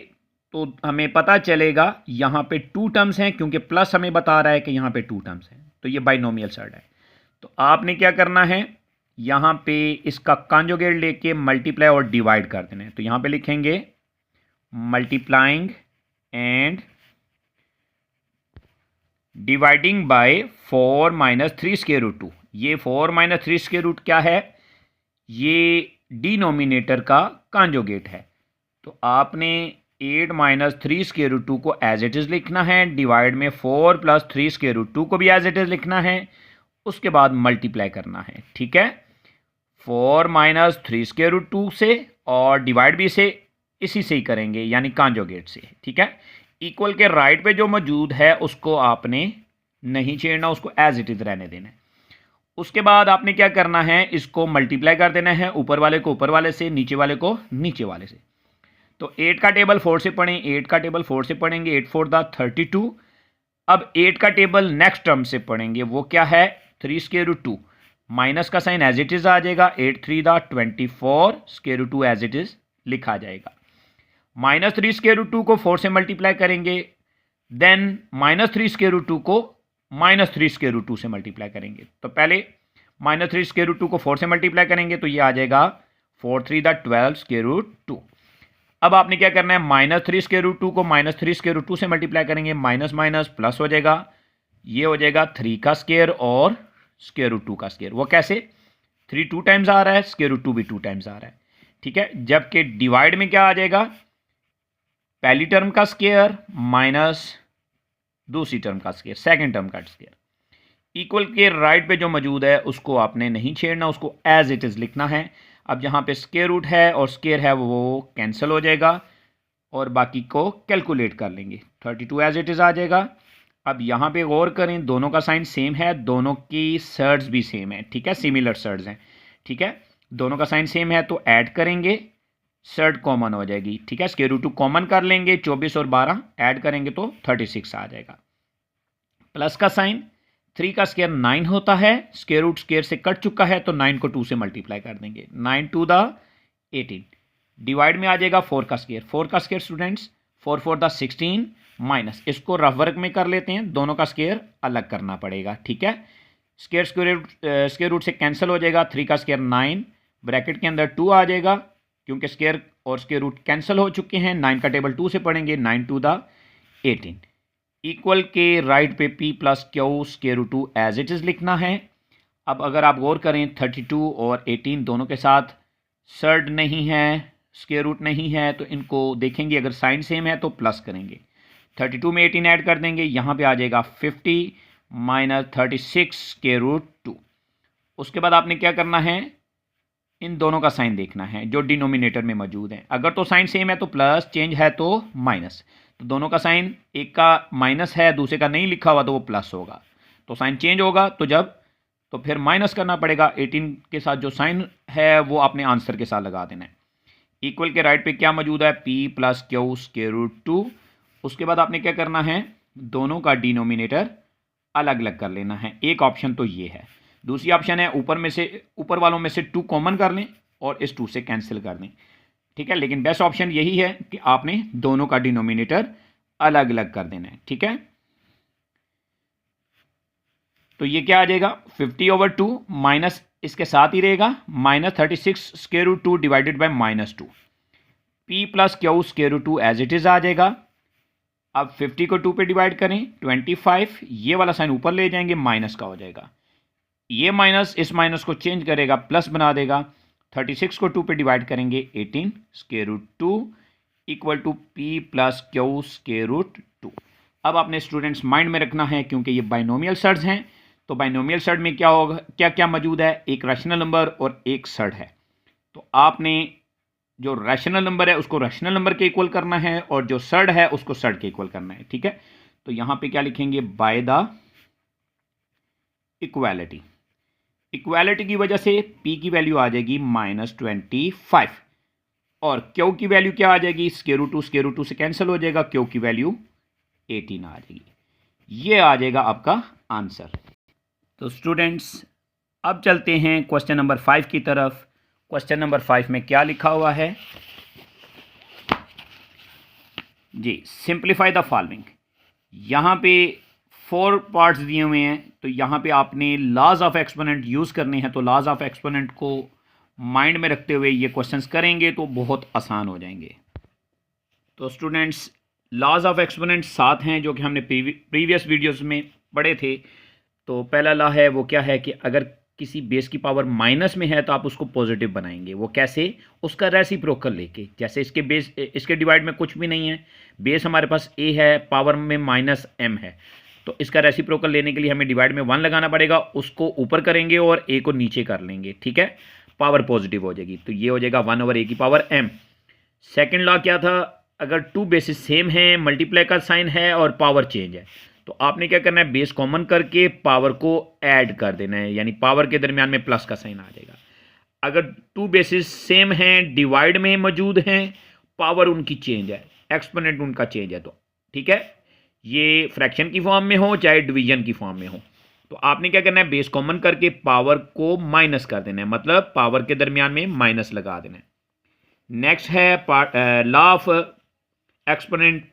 तो हमें पता चलेगा यहाँ पे 2 टर्म्स हैं, क्योंकि प्लस हमें बता रहा है कि यहाँ पे 2 टर्म्स हैं, तो ये बाइनोमियल सर्ड है। तो आपने क्या करना है, यहाँ पे इसका कॉन्जुगेट लेके मल्टीप्लाई और डिवाइड कर देना है। तो यहाँ पे लिखेंगे मल्टीप्लाइंग एंड डिवाइडिंग बाय 4 - 3√2। ये 4 - 3√2 क्या है, ये डिनोमिनेटर का कॉन्जुगेट है। तो आपने 8 - 3√2 को एज इट इज़ लिखना है, डिवाइड में 4 + 3√2 को भी एज इट इज़ लिखना है, उसके बाद मल्टीप्लाई करना है। ठीक है, 4 - 3√2 से और डिवाइड भी इसी से ही करेंगे, यानी कॉन्जुगेट से। ठीक है, इक्वल के राइट पे जो मौजूद है उसको आपने नहीं छेड़ना, उसको एज इट इज़ रहने देना है। उसके बाद आपने क्या करना है, इसको मल्टीप्लाई कर देना है, ऊपर वाले को ऊपर वाले से, नीचे वाले को नीचे वाले से। तो 8 का टेबल 4 से पढ़ें, 8 का टेबल 4 से पढ़ेंगे, 8 4 द 32। अब 8 का टेबल नेक्स्ट टर्म से पढ़ेंगे, वो क्या है, 3√2, माइनस का साइन एज इट इज आ जाएगा, 8 3 द 24, √2 एज इट इज लिखा जाएगा। -3√2 को 4 से मल्टीप्लाई करेंगे, देन -3√2 को -3√2 से मल्टीप्लाई करेंगे। तो पहले -3√2 को 4 से मल्टीप्लाई करेंगे तो ये आ जाएगा 4 3 द 12 अब आपने क्या करना है, -3√2 को -3√2 से मल्टीप्लाई करेंगे, माइनस माइनस प्लस हो जाएगा, ये हो जाएगा 3 का स्क्वायर और √2 का स्क्वायर। वो कैसे, 3 2 टाइम्स आ रहा है, √2 भी 2 टाइम्स आ रहा है। ठीक है, जबकि डिवाइड में क्या आ जाएगा, पहली टर्म का स्क्वायर माइनस दूसरी टर्म का स्क्वायर, सेकंड टर्म का स्क्वायर। इक्वल के राइट पे जो मौजूद है उसको आपने नहीं छेड़ना, उसको एज इट इज़ लिखना है। अब जहाँ पे स्क्वायर रूट है और स्क्वायर है वो कैंसिल हो जाएगा और बाकी को कैलकुलेट कर लेंगे, 32 एज इट इज़ आ जाएगा। अब यहाँ पे गौर करें, दोनों का साइन सेम है, दोनों की सर्ड्स भी सेम है। ठीक है, सिमिलर सर्ड्स हैं। ठीक है, दोनों का साइन सेम है तो ऐड करेंगे, सर्ड कॉमन हो जाएगी, ठीक है। स्क्वायर रूट 2 कॉमन कर लेंगे, 24 और 12 ऐड करेंगे तो 36 आ जाएगा। प्लस का साइन, 3 का स्क्वायर 9 होता है, स्क्वायर रूट स्क्वायर से कट चुका है तो 9 को 2 से मल्टीप्लाई कर देंगे, 9 टू द 18। डिवाइड में आ जाएगा 4 का स्क्वायर, 4 का स्क्वायर स्टूडेंट्स 4 4 द 16 माइनस, इसको रफ वर्क में कर लेते हैं, दोनों का स्क्वायर अलग करना पड़ेगा, ठीक है। स्क्वायर रूट से कैंसिल हो जाएगा, 3 का स्क्वायर 9, ब्रैकेट के अंदर 2 आ जाएगा, क्योंकि स्क्वायर और स्क्वायर रूट कैंसिल हो चुके हैं, 9 का टेबल 2 से पढ़ेंगे, 9 टू द 18। इक्वल के राइट पे p plus q square root 2 as it is लिखना है। अब अगर आप गौर करें 32 और 18 दोनों के साथ सर्ड नहीं है, स्क्वायर रूट नहीं है, तो इनको देखेंगे अगर साइन सेम है तो प्लस करेंगे, 32 में 18 ऐड कर देंगे, यहाँ पे आ जाएगा 50 माइनस 36 स्क्वायर रूट 2। उसके बाद आपने क्या करना है, इन दोनों का साइन देखना है जो डिनोमिनेटर में मौजूद है, अगर तो साइन सेम है तो प्लस, चेंज है तो माइनस, तो दोनों का साइन, एक का माइनस है दूसरे का नहीं लिखा हुआ तो वो प्लस होगा, तो साइन चेंज होगा तो फिर माइनस करना पड़ेगा, 18 के साथ जो साइन है वो आपने आंसर के साथ लगा देना है। इक्वल के राइट पे क्या मौजूद है, p plus q square root 2। उसके बाद आपने क्या करना है, दोनों का डिनोमिनेटर अलग अलग कर लेना है, एक ऑप्शन तो ये है। दूसरी ऑप्शन है ऊपर वालों में से 2 कॉमन कर लें और इस 2 से कैंसिल कर दें, ठीक है। लेकिन बेस्ट ऑप्शन यही है कि आपने दोनों का डिनोमिनेटर अलग अलग कर देना है, ठीक है। तो ये क्या आ जाएगा, 50/2 माइनस इसके साथ ही रहेगा, minus 36 square root 2 divided by -2, p plus q square root 2 as it is आ जाएगा। अब 50 को 2 पे डिवाइड करें 25, ये वाला साइन ऊपर ले जाएंगे, माइनस का हो जाएगा, ये माइनस इस माइनस को चेंज करेगा, प्लस बना देगा, 36 को 2 पे डिवाइड करेंगे 18 square root 2 equal to p plus q square root 2। अब आपने स्टूडेंट्स माइंड में रखना है, क्योंकि ये बाइनोमियल सर्ड्स हैं, तो बाइनोमियल सर्ड में क्या होगा, क्या क्या मौजूद है, एक रैशनल नंबर और एक सर्ड है, तो आपने जो रैशनल नंबर है उसको रैशनल नंबर के इक्वल करना है और जो सर्ड है उसको सर्ड के इक्वल करना है, ठीक है। तो यहां पे क्या लिखेंगे, बाय द इक्वालिटी, इक्वालिटी की वजह से p की वैल्यू आ जाएगी -25 और q की वैल्यू क्या आ जाएगी, स्क्वायर रूट 2 से कैंसिल हो जाएगा, q की वैल्यू 18 आ जाएगी, ये आ जाएगा आपका आंसर। तो स्टूडेंट्स अब चलते हैं क्वेश्चन नंबर 5 की तरफ। क्वेश्चन नंबर 5 में क्या लिखा हुआ है जी, सिंप्लीफाई द फॉलोइंग। यहाँ पे 4 पार्ट्स दिए हुए हैं, तो यहाँ पे आपने लॉज ऑफ एक्सपोनेंट यूज़ करने हैं, तो लॉज ऑफ एक्सपोनेंट को माइंड में रखते हुए ये क्वेश्चंस करेंगे तो बहुत आसान हो जाएंगे। तो स्टूडेंट्स लॉज ऑफ एक्सपोनेंट 7 हैं जो कि हमने प्रीवियस वीडियोस में पढ़े थे। तो पहला लॉ है वो क्या है कि अगर किसी बेस की पावर माइनस में है तो आप उसको पॉजिटिव बनाएंगे, वो कैसे, उसका रेसिप्रोकल लेके, जैसे इसके डिवाइड में कुछ भी नहीं है, बेस हमारे पास a है, पावर में -m है, तो इसका रेसिप्रोकल लेने के लिए हमें डिवाइड में 1 लगाना पड़ेगा, उसको ऊपर करेंगे और a को नीचे कर लेंगे, ठीक है, पावर पॉजिटिव हो जाएगी, तो ये हो जाएगा 1/a की पावर m। सेकेंड लॉ क्या था, अगर 2 बेसिस सेम हैं, मल्टीप्लाई का साइन है और पावर चेंज है, तो आपने क्या करना है, बेस कॉमन करके पावर को ऐड कर देना है, यानी पावर के दरमियान में प्लस का साइन आ जाएगा। अगर 2 बेसिस सेम हैं, डिवाइड में मौजूद हैं, पावर उनकी चेंज है, एक्सपोनेंट उनका चेंज है, तो ठीक है, ये फ्रैक्शन की फॉर्म में हो चाहे डिवीजन की फॉर्म में हो, तो आपने क्या करना है, बेस कॉमन करके पावर को माइनस कर देना है, मतलब पावर के दरमियान में माइनस लगा देना है। नेक्स्ट है लॉ ऑफ एक्सपोनेंट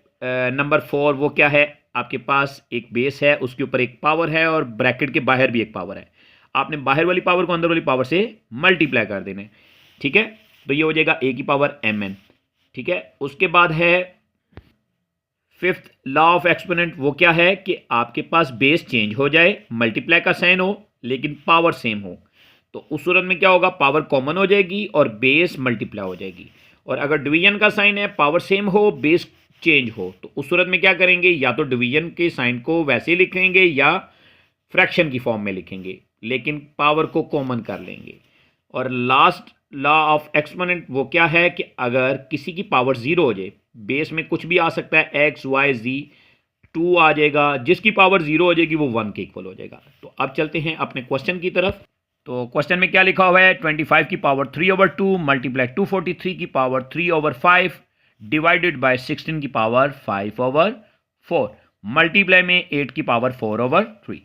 नंबर 4, वो क्या है, आपके पास एक बेस है, उसके ऊपर एक पावर है और ब्रैकेट के बाहर भी एक पावर है, आपने बाहर वाली पावर को अंदर वाली पावर से मल्टीप्लाई कर देना है, ठीक है, तो ये हो जाएगा a की पावर mn, ठीक है। उसके बाद है 5th लॉ ऑफ एक्सपोनेंट, वो क्या है कि आपके पास बेस चेंज हो जाए, मल्टीप्लाई का साइन हो लेकिन पावर सेम हो, तो उस सूरत में क्या होगा, पावर कॉमन हो जाएगी और बेस मल्टीप्लाई हो जाएगी, और अगर डिवीजन का साइन है, पावर सेम हो, बेस चेंज हो, तो उस सूरत में क्या करेंगे, या तो डिवीजन के साइन को वैसे ही लिखेंगे या फ्रैक्शन की फॉर्म में लिखेंगे, लेकिन पावर को कॉमन कर लेंगे। और लास्ट लॉ ऑफ एक्सपोनेंट वो क्या है कि अगर किसी की पावर 0 हो जाए, बेस में कुछ भी आ सकता है, x y z, 2 आ जाएगा, जिसकी पावर 0 हो जाएगी वो 1 के इक्वल हो जाएगा। तो अब चलते हैं अपने क्वेश्चन की तरफ। तो क्वेश्चन में क्या लिखा हुआ है, 25 की पावर 3/2 मल्टीप्लाई 243 की पावर 3/5 डिवाइडेड बाय 16 की पावर 5/4 मल्टीप्लाई में 8 की पावर 4/3।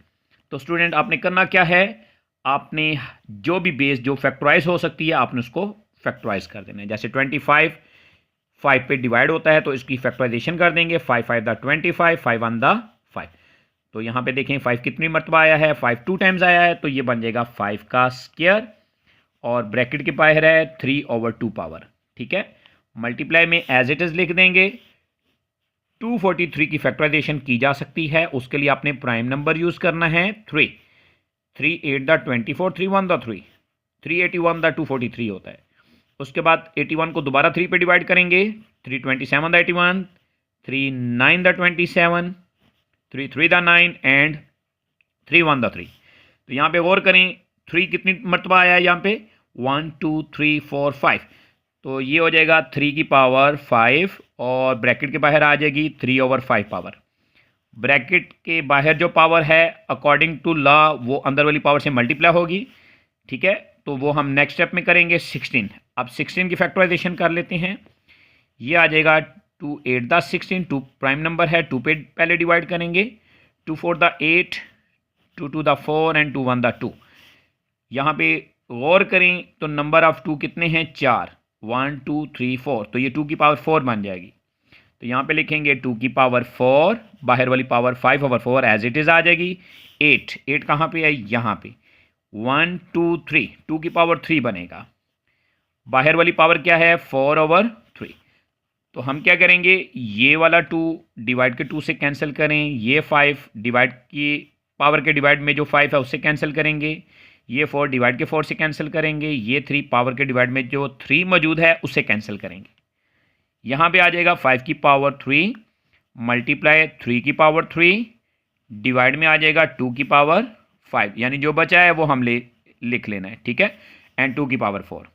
तो स्टूडेंट आपने करना क्या है, आपने जो भी बेस जो फैक्टराइज हो सकती है आपने उसको फैक्टराइज कर देना है। जैसे 25 5 पे डिवाइड होता है तो इसकी फैक्टराइजेशन कर देंगे, 5 5 द 25 5 1 द 5। तो यहाँ पे देखें 5 कितनी मरतबा आया है, 5 2 टाइम्स आया है, तो ये बन जाएगा 5 का स्क्वायर और ब्रैकेट के बाहर है 3/2 पावर। ठीक है, मल्टीप्लाई में एज इट इज़ लिख देंगे। 243 की फैक्टराइजेशन की जा सकती है, उसके लिए आपने प्राइम नंबर यूज़ करना है 3 8 द 24 3 1 द 3 381 द 243 होता है। उसके बाद 81 को दोबारा 3 पे डिवाइड करेंगे, 327 the 81 3 9 the 27 3 3 the 9 and 3 1 the 3। तो यहाँ पे गौर करें 3 कितनी मरतबा आया है यहाँ पे, 1 2 3 4 5। तो ये हो जाएगा 3 की पावर 5 और ब्रैकेट के बाहर आ जाएगी 3/5 पावर। ब्रैकेट के बाहर जो पावर है अकॉर्डिंग टू लॉ वो अंदर वाली पावर से मल्टीप्लाई होगी। ठीक है, तो वो हम नेक्स्ट स्टेप में करेंगे 16। अब 16 की फैक्टराइजेशन कर लेते हैं। ये आ जाएगा 2 8 द 16, 2 प्राइम नंबर है, 2 पे पहले डिवाइड करेंगे, 2 4 द 8 2 2 द 4 एंड 2 1 द 2। यहाँ पे गौर करें तो नंबर ऑफ 2 कितने हैं, 4, 1 2 3 4। तो ये 2 की पावर 4 बन जाएगी। तो यहाँ पे लिखेंगे 2 की पावर 4, बाहर वाली पावर 5/4 एज इट इज़ आ जाएगी। 8 कहाँ पे है, यहाँ पे 1 2 3, 2 की पावर 3 बनेगा, बाहर वाली पावर क्या है 4/3। तो हम क्या करेंगे, ये वाला 2 डिवाइड के 2 से कैंसिल करें, ये 5 डिवाइड की पावर के डिवाइड में जो 5 है उससे कैंसिल करेंगे, ये 4 डिवाइड के 4 से कैंसिल करेंगे, ये 3 पावर के डिवाइड में जो 3 मौजूद है उससे कैंसिल करेंगे। यहाँ पे आ जाएगा 5 की पावर 3 मल्टीप्लाई 3 की पावर 3 डिवाइड में आ जाएगा 2 की पावर 5, यानी जो बचा है वो हम लिख लेना है। ठीक है, एंड 2 की पावर 4।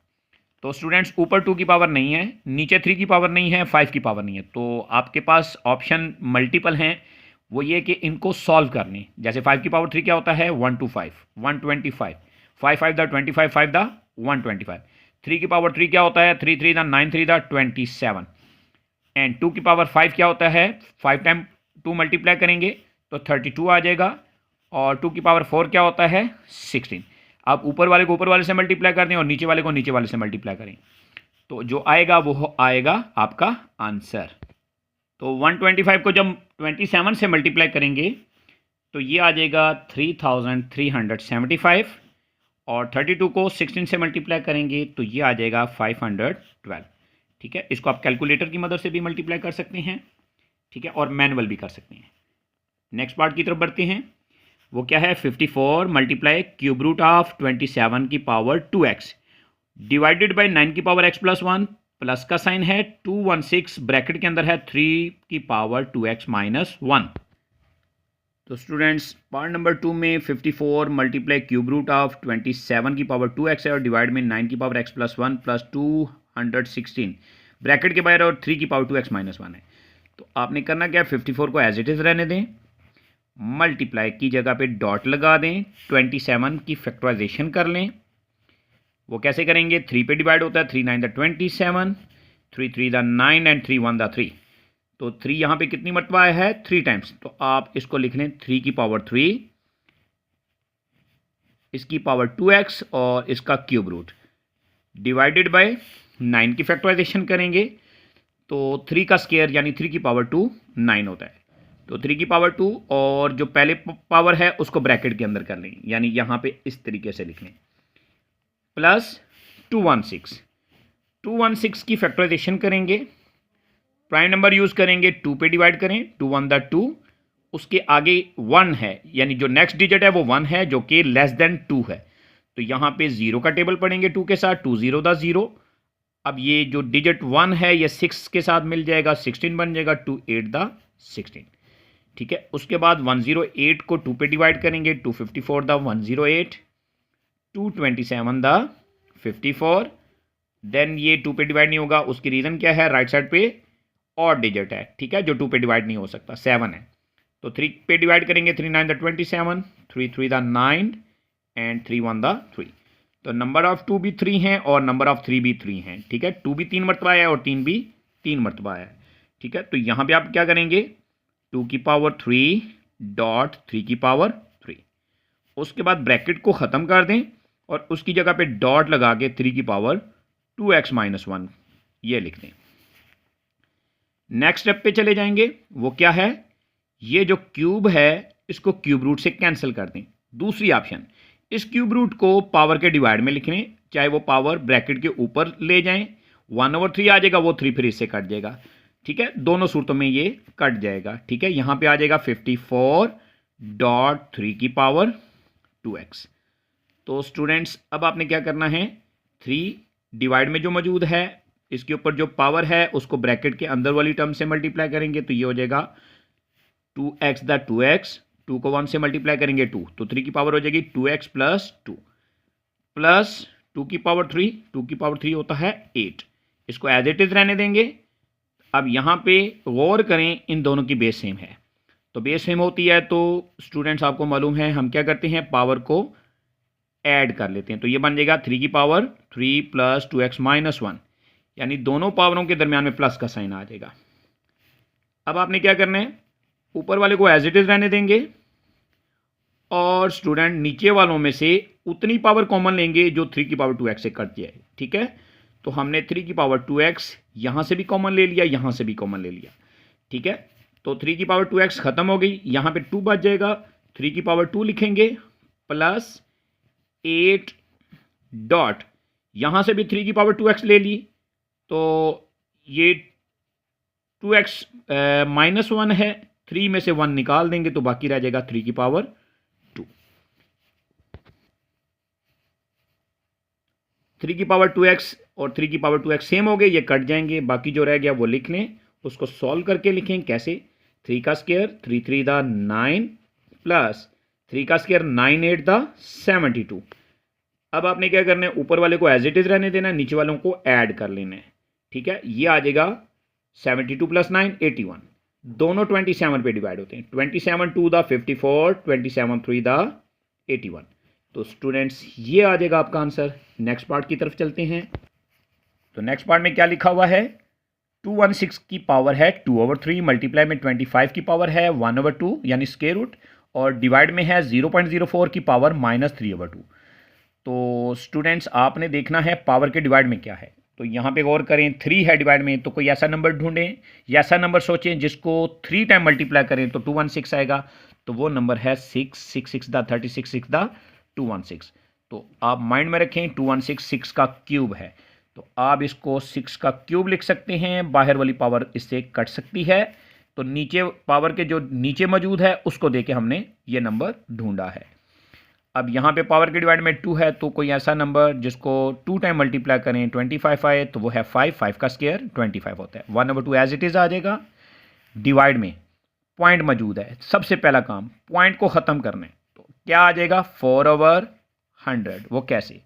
तो स्टूडेंट्स ऊपर 2 की पावर नहीं है, नीचे 3 की पावर नहीं है, 5 की पावर नहीं है, तो आपके पास ऑप्शन मल्टीपल हैं। वो ये कि इनको सॉल्व करने, जैसे 5 की पावर 3 क्या होता है 1 2 5 125, 5 5 द 25 5 द 125। 3 की पावर 3 क्या होता है 3 3 द 9 3 द 27 एंड 2 की पावर 5 क्या होता है 5 टाइम 2 मल्टीप्लाई करेंगे तो 32 आ जाएगा और 2 की पावर 4 क्या होता है 16। आप ऊपर वाले को ऊपर वाले से मल्टीप्लाई कर दें और नीचे वाले को नीचे वाले से मल्टीप्लाई करें तो जो आएगा वो आएगा आपका आंसर। तो 125 को जब 27 से मल्टीप्लाई करेंगे तो ये आ जाएगा 3375 और 32 को 16 से मल्टीप्लाई करेंगे तो ये आ जाएगा 512। ठीक है, इसको आप कैलकुलेटर की मदद से भी मल्टीप्लाई कर सकते हैं। ठीक है, और मैनुअल भी कर सकते हैं। नेक्स्ट पार्ट की तरफ बढ़ते हैं। वो क्या है 54 मल्टीप्लाई क्यूब रूट ऑफ 27 की पावर 2x डिवाइडेड बाय 9 की पावर x प्लस 1 प्लस का साइन है 216 ब्रैकेट के अंदर है 3 की पावर 2x माइनस 1। तो स्टूडेंट्स पार्ट नंबर 2 में 54 मल्टीप्लाई क्यूब रूट ऑफ 27 की पावर 2x है और डिवाइड में 9 की power x plus 1 plus 216 bracket के बाहर और 3 की पावर 2x माइनस 1 है। तो आपने करना क्या है 54 को एज इट इज़ रहने दें, मल्टीप्लाई की जगह पे डॉट लगा दें, 27 की फैक्टराइजेशन कर लें। वो कैसे करेंगे 3 पे डिवाइड होता है 3 9 द 27 3 3 द 9 एंड 3 1 द 3। तो 3 यहाँ पे कितनी मरतबा आया है 3 टाइम्स, तो आप इसको लिख लें 3 की पावर 3 इसकी पावर 2x और इसका क्यूब रूट डिवाइडेड बाय 9 की फैक्टराइजेशन करेंगे तो 3 का स्क्वायर यानी 3 की पावर 2 9 होता है। तो 3 की पावर 2 और जो पहले पावर है उसको ब्रैकेट के अंदर कर लें, यानी यहाँ पे इस तरीके से लिख लें प्लस 216 की फैक्टराइजेशन करेंगे, प्राइम नंबर यूज़ करेंगे 2 पे डिवाइड करें 2 1 द 2, उसके आगे 1 है यानी जो नेक्स्ट डिजिट है वो 1 है जो कि लेस देन 2 है। तो यहाँ पे 0 का टेबल पढ़ेंगे 2 के साथ 2 0 द 0। अब ये जो डिजिट 1 है ये 6 के साथ मिल जाएगा 16 बन जाएगा 2 8 द 16। ठीक है, उसके बाद 108 को 2 पे डिवाइड करेंगे 254 द 108 227 द 54। देन ये 2 पे डिवाइड नहीं होगा, उसकी रीज़न क्या है राइट साइड पे और डिजिट है। ठीक है, जो 2 पे डिवाइड नहीं हो सकता 7 है। तो 3 पे डिवाइड करेंगे 3 9 द 27 3 3 द 9 एंड 3 1 द 3। तो नंबर ऑफ 2 भी 3 हैं और नंबर ऑफ 3 भी 3 हैं, ठीक है। 2 भी 3 मरतबा आया और 3 भी 3 मरतबा आया, ठीक है। तो यहाँ पे आप क्या करेंगे, 2 की पावर 3 डॉट 3 की पावर 3, उसके बाद ब्रैकेट को ख़त्म कर दें और उसकी जगह पे डॉट लगा के 3 की पावर 2x माइनस 1 ये लिख दें। नेक्स्ट स्टेप पे चले जाएंगे, वो क्या है, ये जो क्यूब है इसको क्यूब रूट से कैंसिल कर दें। दूसरी ऑप्शन, इस क्यूब रूट को पावर के डिवाइड में लिख लें, चाहे वो पावर ब्रैकेट के ऊपर ले जाएं, 1/3 आ जाएगा, वो 3 फिर इससे कट जाएगा, ठीक है। दोनों सूरतों में ये कट जाएगा, ठीक है। यहां पे आ जाएगा 54 डॉट 3 की पावर 2x। तो स्टूडेंट्स अब आपने क्या करना है, 3 डिवाइड में जो मौजूद है इसके ऊपर जो पावर है उसको ब्रैकेट के अंदर वाली टर्म से मल्टीप्लाई करेंगे, तो ये हो जाएगा 2x द 2x, 2 को 1 से मल्टीप्लाई करेंगे 2, तो 3 की पावर हो जाएगी 2x प्लस 2 प्लस 2 की पावर 3, 2 की पावर 3 होता है 8। इसको एज इट इज रहने देंगे। अब यहाँ पे गौर करें, इन दोनों की बेस सेम है, तो बेस सेम होती है तो स्टूडेंट्स आपको मालूम है हम क्या करते हैं, पावर को ऐड कर लेते हैं। तो ये बन जाएगा 3 की पावर 3 प्लस 2x माइनस 1, यानी दोनों पावरों के दरमियान में प्लस का साइन आ जाएगा। अब आपने क्या करना है, ऊपर वाले को एज इट इज रहने देंगे और स्टूडेंट नीचे वालों में से उतनी पावर कॉमन लेंगे जो 3 की पावर 2x से कट जाए, ठीक है। तो हमने 3 की पावर 2x यहां से भी कॉमन ले लिया, यहां से भी कॉमन ले लिया, ठीक है। तो 3 की पावर 2x खत्म हो गई, यहां पे 2 बच जाएगा, 3 की पावर 2 लिखेंगे प्लस 8 डॉट, यहां से भी 3 की पावर 2x ले ली, तो ये 2x माइनस 1 है, 3 में से 1 निकाल देंगे तो बाकी रह जाएगा 3 की पावर 2। 3 की पावर 2x और 3 की पावर 2x सेम हो गए, ये कट जाएंगे, बाकी जो रह गया वो लिख लें। उसको सॉल्व करके लिखें कैसे, 3 का स्क्वायर 3 3 द 9 प्लस 3 का स्क्वायर 9 8 द 72। अब आपने क्या करना है, ऊपर वाले को एज इट इज रहने देना, नीचे वालों को ऐड कर लेना है, ठीक है। ये आ जाएगा 72 प्लस 9 81, दोनों 27 पे डिवाइड होते हैं, 27 2 द 54, 27 3 द 81। तो स्टूडेंट्स ये आ जाएगा आपका आंसर। नेक्स्ट पार्ट की तरफ चलते हैं। तो नेक्स्ट पार्ट में क्या लिखा हुआ है, 216 की पावर है 2/3, मल्टीप्लाई में 25 की पावर है 1/2 यानी स्क्वायर रूट, और डिवाइड में है 0.04 की पावर -3/2। तो स्टूडेंट्स आपने देखना है पावर के डिवाइड में क्या है, तो यहाँ पे गौर करें 3 है डिवाइड में, तो कोई ऐसा नंबर ढूंढें या ऐसा नंबर सोचें जिसको 3 टाइम मल्टीप्लाई करें तो 216 आएगा, तो वो नंबर है 6 6 6 द 36 6 द 216। तो आप माइंड में रखें 216 6 का क्यूब है, तो आप इसको 6 का क्यूब लिख सकते हैं, बाहर वाली पावर इससे कट सकती है, तो नीचे पावर के जो नीचे मौजूद है उसको देके हमने ये नंबर ढूंढा है। अब यहाँ पे पावर के डिवाइड में 2 है, तो कोई ऐसा नंबर जिसको 2 टाइम मल्टीप्लाई करें 25 आए, तो वो है 5 का स्क्वायर 25 होता है, 1/2 एज इट इज़ आ जाएगा। डिवाइड में पॉइंट मौजूद है, सबसे पहला काम पॉइंट को ख़त्म करना है, तो क्या आ जाएगा 4/100। वो कैसे,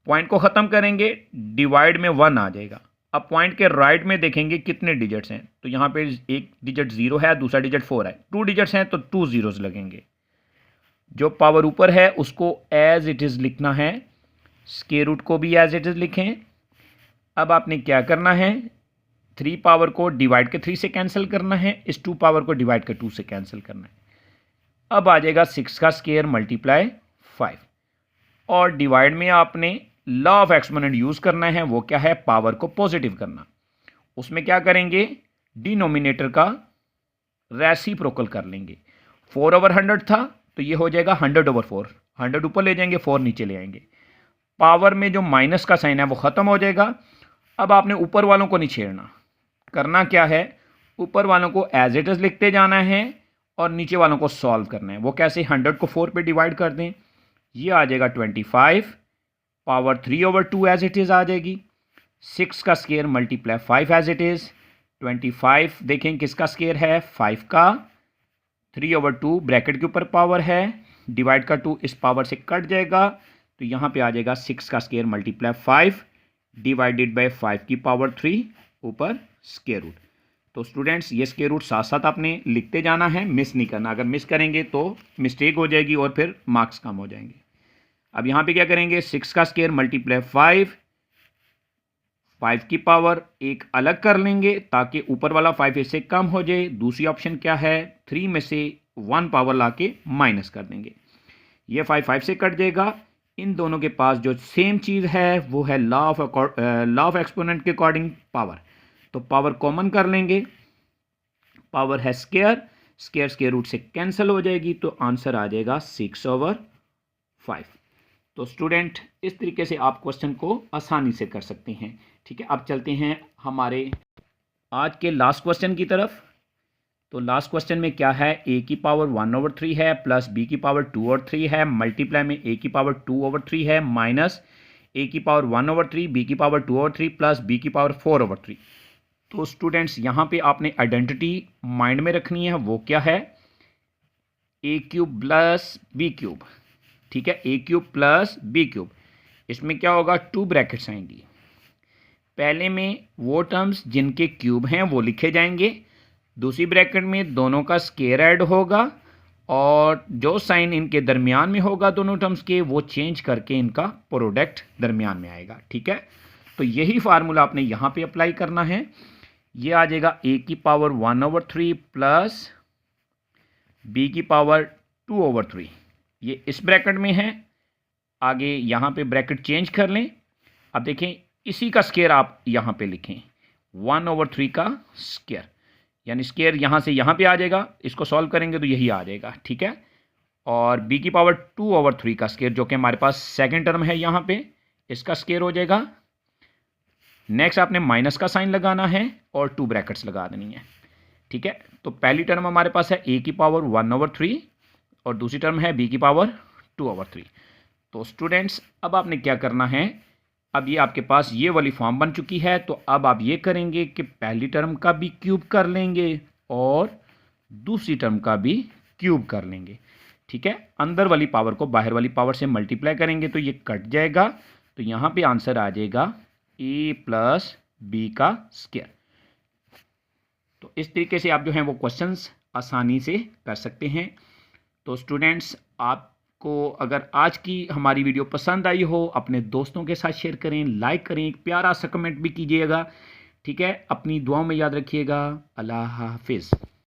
पॉइंट को ख़त्म करेंगे, डिवाइड में 1 आ जाएगा। अब पॉइंट के राइट में देखेंगे कितने डिजिट्स हैं, तो यहाँ पे एक डिजिट 0 है, दूसरा डिजिट 4 है, 2 डिजिट्स हैं तो 2 zeros लगेंगे। जो पावर ऊपर है उसको एज इट इज़ लिखना है, स्क्वायर रूट को भी एज इट इज़ लिखें। अब आपने क्या करना है, 3 पावर को डिवाइड के 3 से कैंसिल करना है, इस 2 पावर को डिवाइड के 2 से कैंसिल करना है। अब आ जाएगा 6 का स्क्वायर मल्टीप्लाई 5, और डिवाइड में आपने लॉ ऑफ एक्सपोनेंट यूज़ करना है, वो क्या है, पावर को पॉजिटिव करना। उसमें क्या करेंगे, डिनोमिनेटर का रेसिप्रोकल कर लेंगे। 4/100 था तो ये हो जाएगा 100/4, 100 ऊपर ले जाएंगे 4 नीचे ले आएंगे, पावर में जो माइनस का साइन है वो ख़त्म हो जाएगा। अब आपने ऊपर वालों को नहीं छेड़ना, करना क्या है, ऊपर वालों को एज इट इज़ लिखते जाना है और नीचे वालों को सॉल्व करना है। वो कैसे, 100 को 4 पे डिवाइड कर दें, ये आ जाएगा 25, पावर 3/2 एज इट इज़ आ जाएगी, 6 का square multiply 5 as it is, 25 देखें किसका स्क्वायर है, 5 का, 3/2 ब्रैकेट के ऊपर पावर है, डिवाइड का 2 इस पावर से कट जाएगा, तो यहाँ पे आ जाएगा 6 का स्क्वायर मल्टीप्लाई 5 डिवाइडेड बाय 5 की पावर 3 ऊपर स्क्वायर रूट। तो स्टूडेंट्स ये स्क्वायर रूट साथ साथ आपने लिखते जाना है, मिस नहीं करना, अगर मिस करेंगे तो मिस्टेक हो जाएगी और फिर मार्क्स कम हो जाएंगे। अब यहाँ पे क्या करेंगे, 6 का स्क्वायर मल्टीप्लाई 5 की पावर एक अलग कर लेंगे ताकि ऊपर वाला 5 इससे कम हो जाए। दूसरी ऑप्शन क्या है, 3 में से 1 पावर ला के माइनस कर देंगे, ये 5 से कट जाएगा। इन दोनों के पास जो सेम चीज़ है वो है लॉ ऑफ एक्सपोनेंट के अकॉर्डिंग पावर, तो पावर कॉमन कर लेंगे, पावर है स्क्वायर, स्क्वायर रूट से कैंसिल हो जाएगी, तो आंसर आ जाएगा 6/5। तो स्टूडेंट इस तरीके से आप क्वेश्चन को आसानी से कर सकते हैं। ठीक है, अब चलते हैं हमारे आज के लास्ट क्वेश्चन की तरफ। तो लास्ट क्वेश्चन में क्या है, a की पावर 1/3 है प्लस b की पावर 2/3 है, मल्टीप्लाई में a की पावर 2/3 है माइनस a की पावर 1/3, b की पावर 2/3 प्लस b की पावर 4/3। तो स्टूडेंट्स यहाँ पे आपने आइडेंटिटी माइंड में रखनी है, वो क्या है, a³ प्लस b³। ठीक है, a³ प्लस b³, इसमें क्या होगा, 2 ब्रैकेट्स आएंगी। पहले में वो टर्म्स जिनके क्यूब हैं वो लिखे जाएंगे, दूसरी ब्रैकेट में दोनों का स्क्वायर ऐड होगा और जो साइन इनके दरमियान में होगा दोनों टर्म्स के, वो चेंज करके इनका प्रोडक्ट दरमियान में आएगा। ठीक है, तो यही फार्मूला आपने यहाँ पे अप्लाई करना है। ये आ जाएगा a की पावर 1/3 प्लस b की पावर 2/3, ये इस ब्रैकेट में है। आगे यहाँ पे ब्रैकेट चेंज कर लें। अब देखें, इसी का स्क्वायर आप यहाँ पे लिखें, 1/3 का स्क्वायर, यानी स्क्वायर यहाँ से यहाँ पे आ जाएगा, इसको सॉल्व करेंगे तो यही आ जाएगा। ठीक है, और b की पावर 2/3 का स्क्वायर जो कि हमारे पास सेकंड टर्म है, यहाँ पे इसका स्क्वायर हो जाएगा। नेक्स्ट आपने माइनस का साइन लगाना है और 2 ब्रैकेट्स लगा देनी है। ठीक है, तो पहली टर्म हमारे पास है a की पावर 1/3 और दूसरी टर्म है b की पावर 2/3। तो स्टूडेंट्स अब आपने क्या करना है, अब ये आपके पास ये वाली फॉर्म बन चुकी है, तो अब आप ये करेंगे कि पहली टर्म का भी क्यूब कर लेंगे और दूसरी टर्म का भी क्यूब कर लेंगे। ठीक है, अंदर वाली पावर को बाहर वाली पावर से मल्टीप्लाई करेंगे तो ये कट जाएगा, तो यहाँ पे आंसर आ जाएगा a प्लस b का स्क्वायर। तो इस तरीके से आप जो हैं वो क्वेश्चंस आसानी से कर सकते हैं। तो स्टूडेंट्स आपको अगर आज की हमारी वीडियो पसंद आई हो, अपने दोस्तों के साथ शेयर करें, लाइक करें, एक प्यारा सा कमेंट भी कीजिएगा। ठीक है, अपनी दुआओं में याद रखिएगा। अल्लाह हाफिज़।